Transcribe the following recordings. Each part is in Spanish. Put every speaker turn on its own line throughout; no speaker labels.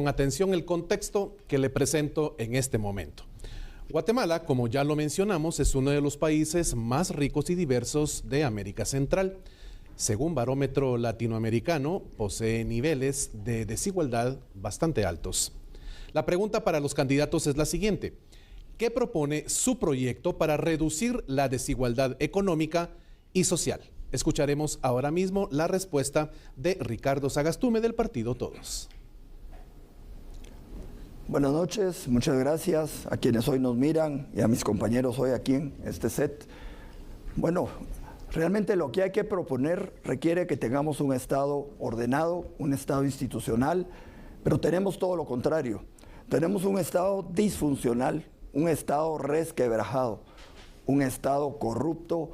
con atención el contexto que le presento en este momento. Guatemala, como ya lo mencionamos, es uno de los países más ricos y diversos de América Central. Según Barómetro Latinoamericano, posee niveles de desigualdad bastante altos. La pregunta para los candidatos es la siguiente: ¿qué propone su proyecto para reducir la desigualdad económica y social? Escucharemos ahora mismo la respuesta de Ricardo Sagastume del partido Todos.
Buenas noches, muchas gracias a quienes hoy nos miran y a mis compañeros hoy aquí en este set. Bueno, realmente lo que hay que proponer requiere que tengamos un Estado ordenado, un Estado institucional, pero tenemos todo lo contrario. Tenemos un Estado disfuncional, un Estado resquebrajado, un Estado corrupto.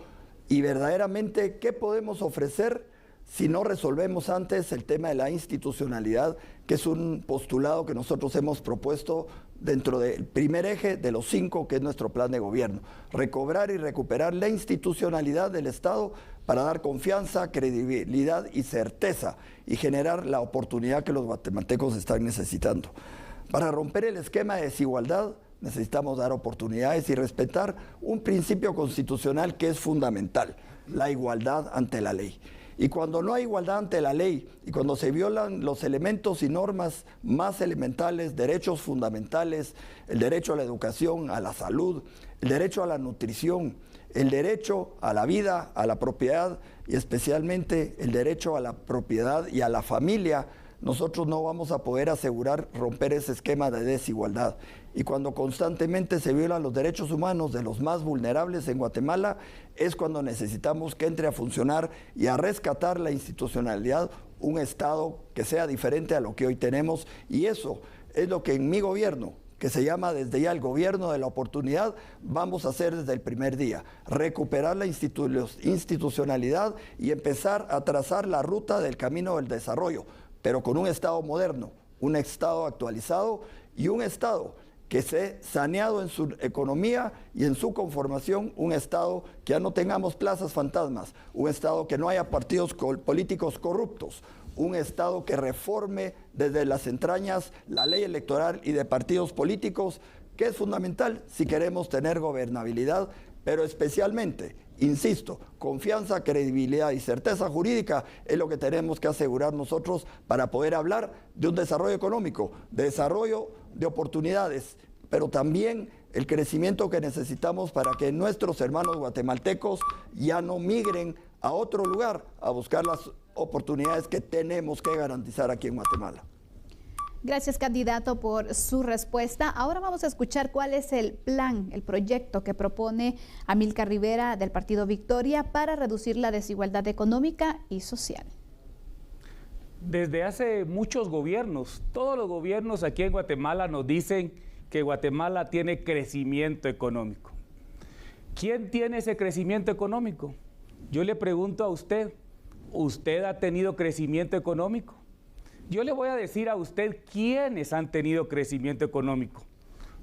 Y verdaderamente, ¿qué podemos ofrecer si no resolvemos antes el tema de la institucionalidad, que es un postulado que nosotros hemos propuesto dentro del primer eje de los 5, que es nuestro plan de gobierno? Recobrar y recuperar la institucionalidad del Estado para dar confianza, credibilidad y certeza y generar la oportunidad que los guatemaltecos están necesitando. Para romper el esquema de desigualdad, necesitamos dar oportunidades y respetar un principio constitucional que es fundamental: la igualdad ante la ley. Y cuando no hay igualdad ante la ley y cuando se violan los elementos y normas más elementales, derechos fundamentales, el derecho a la educación, a la salud, el derecho a la nutrición, el derecho a la vida, a la propiedad y especialmente el derecho a la propiedad y a la familia, nosotros no vamos a poder asegurar romper ese esquema de desigualdad. Y cuando constantemente se violan los derechos humanos de los más vulnerables en Guatemala, es cuando necesitamos que entre a funcionar y a rescatar la institucionalidad, un Estado que sea diferente a lo que hoy tenemos. Y eso es lo que en mi gobierno, que se llama desde ya el gobierno de la oportunidad, vamos a hacer desde el primer día: recuperar la institucionalidad y empezar a trazar la ruta del camino del desarrollo, pero con un Estado moderno, un Estado actualizado y un Estado que esté saneado en su economía y en su conformación, un Estado que ya no tengamos plazas fantasmas, un Estado que no haya partidos políticos corruptos, un Estado que reforme desde las entrañas la ley electoral y de partidos políticos, que es fundamental si queremos tener gobernabilidad, pero especialmente, insisto, confianza, credibilidad y certeza jurídica es lo que tenemos que asegurar nosotros para poder hablar de un desarrollo económico, de desarrollo de oportunidades, pero también el crecimiento que necesitamos para que nuestros hermanos guatemaltecos ya no migren a otro lugar a buscar las oportunidades que tenemos que garantizar aquí en Guatemala.
Gracias, candidato, por su respuesta. Ahora vamos a escuchar cuál es el plan, el proyecto que propone Amílcar Rivera del Partido Victoria para reducir la desigualdad económica y social.
Desde hace muchos gobiernos, todos los gobiernos aquí en Guatemala nos dicen que Guatemala tiene crecimiento económico. ¿Quién tiene ese crecimiento económico? Yo le pregunto a usted, ¿usted ha tenido crecimiento económico? Yo le voy a decir a usted quiénes han tenido crecimiento económico.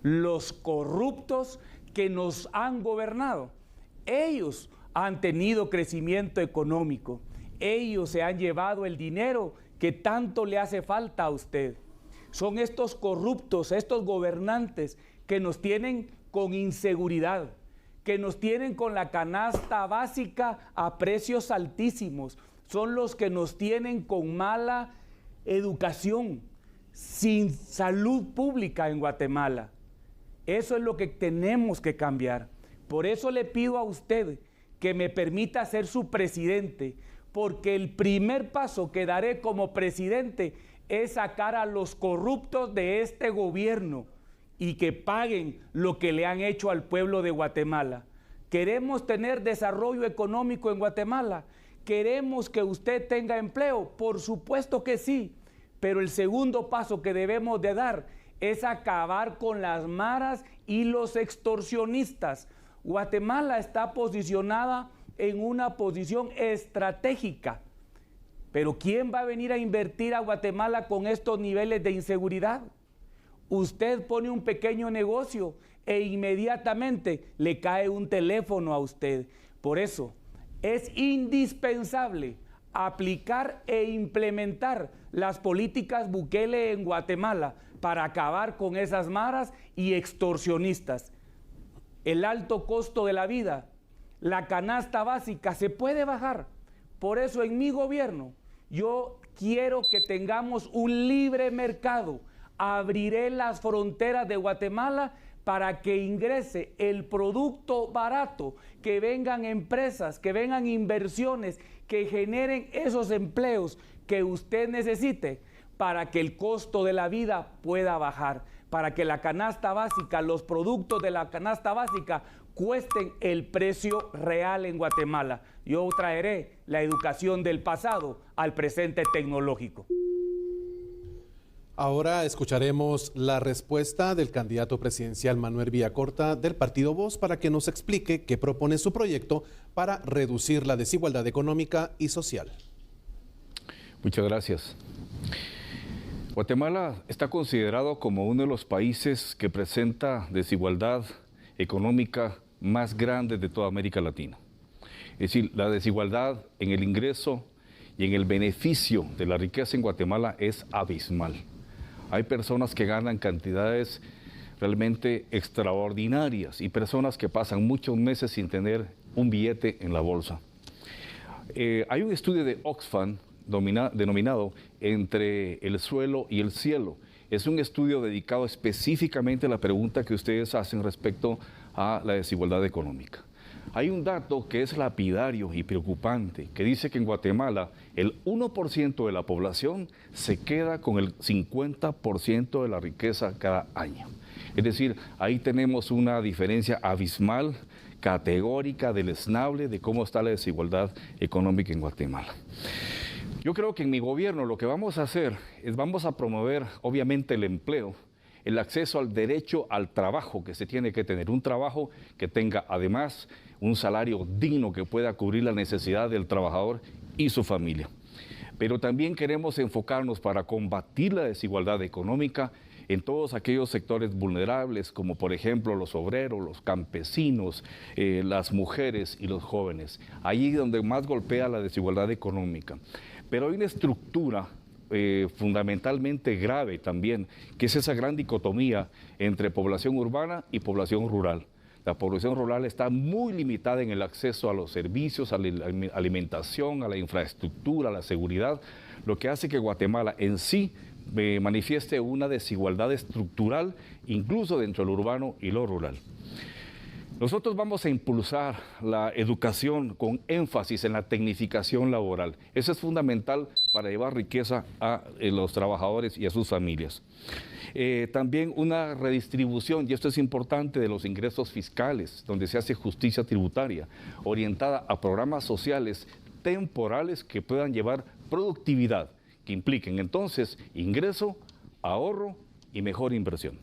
Los corruptos que nos han gobernado. Ellos han tenido crecimiento económico. Ellos se han llevado el dinero que tanto le hace falta a usted. Son estos corruptos, estos gobernantes que nos tienen con inseguridad, que nos tienen con la canasta básica a precios altísimos. Son los que nos tienen con mala educación, sin salud pública en Guatemala. Eso es lo que tenemos que cambiar. Por eso le pido a usted que me permita ser su presidente, porque el primer paso que daré como presidente es sacar a los corruptos de este gobierno y que paguen lo que le han hecho al pueblo de Guatemala. ¿Queremos tener desarrollo económico en Guatemala? ¿Queremos que usted tenga empleo? Por supuesto que sí, pero el segundo paso que debemos de dar es acabar con las maras y los extorsionistas. Guatemala está posicionada en una posición estratégica, pero ¿quién va a venir a invertir a Guatemala con estos niveles de inseguridad? Usted pone un pequeño negocio e inmediatamente le cae un teléfono a usted. Por eso es indispensable aplicar e implementar las políticas Bukele en Guatemala para acabar con esas maras y extorsionistas. El alto costo de la vida, la canasta básica se puede bajar. Por eso en mi gobierno yo quiero que tengamos un libre mercado. Abriré las fronteras de Guatemala para que ingrese el producto barato, que vengan empresas, que vengan inversiones, que generen esos empleos que usted necesite para que el costo de la vida pueda bajar, para que la canasta básica, los productos de la canasta básica cuesten el precio real en Guatemala. Yo traeré la educación del pasado al presente tecnológico.
Ahora escucharemos la respuesta del candidato presidencial Manuel Villacorta del Partido Voz para que nos explique qué propone su proyecto para reducir la desigualdad económica y social.
Muchas gracias. Guatemala está considerado como uno de los países que presenta desigualdad económica más grande de toda América Latina. Es decir, la desigualdad en el ingreso y en el beneficio de la riqueza en Guatemala es abismal. Hay personas que ganan cantidades realmente extraordinarias y personas que pasan muchos meses sin tener un billete en la bolsa. Hay un estudio de Oxfam denominado Entre el suelo y el cielo. Es un estudio dedicado específicamente a la pregunta que ustedes hacen respecto a la desigualdad económica. Hay un dato que es lapidario y preocupante, que dice que en Guatemala el 1% de la población se queda con el 50% de la riqueza cada año. Es decir, ahí tenemos una diferencia abismal, categórica, deleznable de cómo está la desigualdad económica en Guatemala. Yo creo que en mi gobierno lo que vamos a hacer es vamos a promover obviamente el empleo, el acceso al derecho al trabajo que se tiene que tener, un trabajo que tenga además un salario digno que pueda cubrir la necesidad del trabajador y su familia. Pero también queremos enfocarnos para combatir la desigualdad económica en todos aquellos sectores vulnerables, como por ejemplo los obreros, los campesinos, las mujeres y los jóvenes. Allí donde más golpea la desigualdad económica. Pero hay una estructura fundamentalmente grave también, que es esa gran dicotomía entre población urbana y población rural. La población rural está muy limitada en el acceso a los servicios, a la alimentación, a la infraestructura, a la seguridad, lo que hace que Guatemala en sí manifieste una desigualdad estructural, incluso dentro del urbano y lo rural. Nosotros vamos a impulsar la educación con énfasis en la tecnificación laboral. Eso es fundamental para llevar riqueza a los trabajadores y a sus familias. También una redistribución, y esto es importante, de los ingresos fiscales, donde se hace justicia tributaria, orientada a programas sociales temporales que puedan llevar productividad, que impliquen entonces ingreso, ahorro y mejor inversión.